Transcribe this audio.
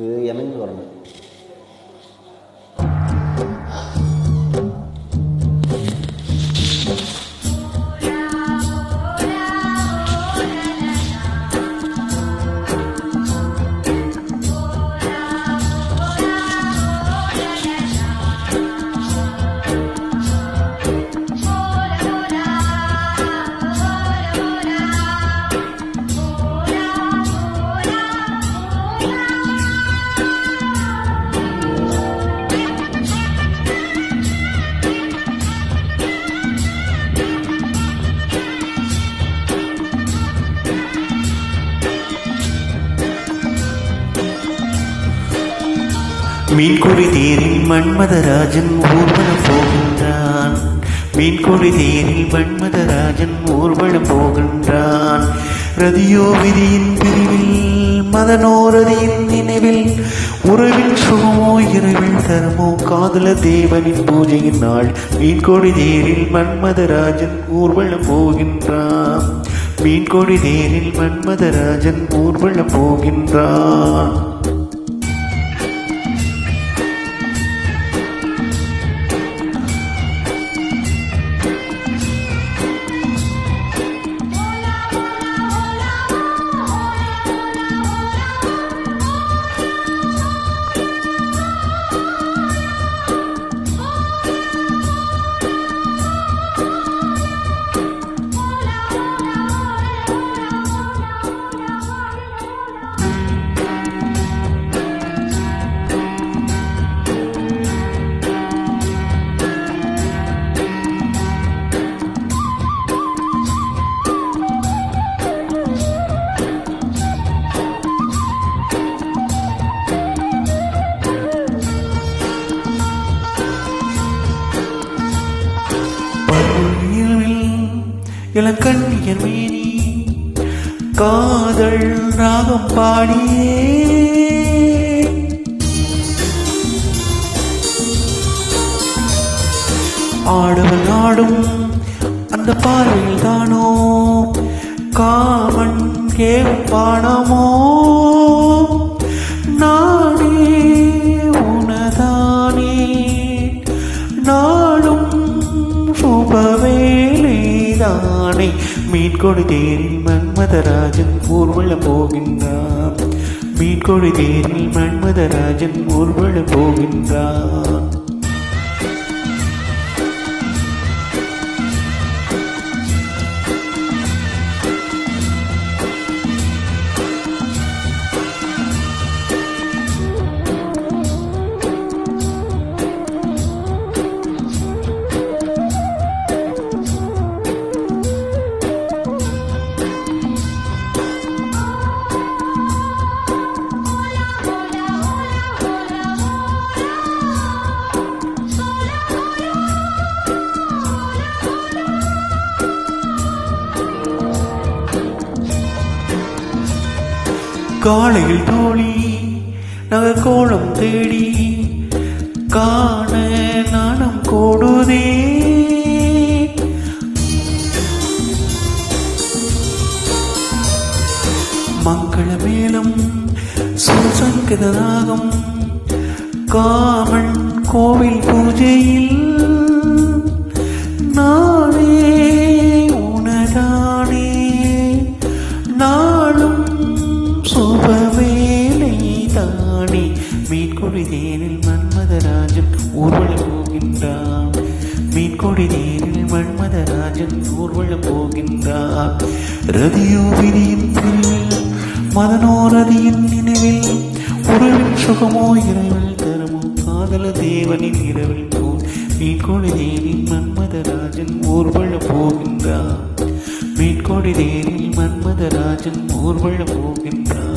இணங்கி வரணும். மீன்குடி தேரில் மன்மதராஜன் ஊர்வலம் போகின்றான். மீன்குடி தேரில் மன்மதராஜன் ஊர்வலம் போகின்றான். ரதியோ விதியின் பிரிவில் மதனோ ரதியின் நினைவில் உறவில் சுகமோ இரவில் தரமோ காதல தேவனின் பூஜையின் நாள். மீன்கொடி தேரில் மன்மதராஜன் ஊர்வலம் போகின்றான். மீன்கொடி தேரில் மன்மதராஜன் ஊர்வலம் போகின்றான். இளங்கண்ணியர் மேனி காதல் ராகம் பாடியே ஆடவன் ஆடும் அந்த பார்வையில் தானோ காமன் கேவும் பாடமோ நானே உனதானே நாளும் சுபவேலை தானே. மீன்கொடி தேரில் மன்மதராஜன் ஊர்வலம் போகின்றான். மீன்கொடி தேரில் மன்மதராஜன் ஊர்வலம் போகின்றான். காலையில் தோழி நகர்கோளம் தேடி காண நாணம் கூடுதே. மங்கள மேளம் சுசங்கதராகம் காமன் கோவில் பூஜையில் நானே உனதானே நாளும் சுபவேலை தானே. மீன்கொடி தேரில் மன்மதராஜன் ஊர்வலம் போகின்றான். மீன்கொடி தேரில் மன்மதராஜன் ஊர்வலம் போகின்றான். ரதியோ விதியின் பிரிவில் மதனோ ரதியின் நினைவில் உறவில் சுகமோ இரவில் தரமோ காதல தேவனின் இரவில் போல். மீன்கொடி தேரில் மன்மதராஜன் ஊர்வலம் போகின்றான். மீன்கொடி தேரில் மன்மதராஜன் ஊர்வலம் போகின்றான்.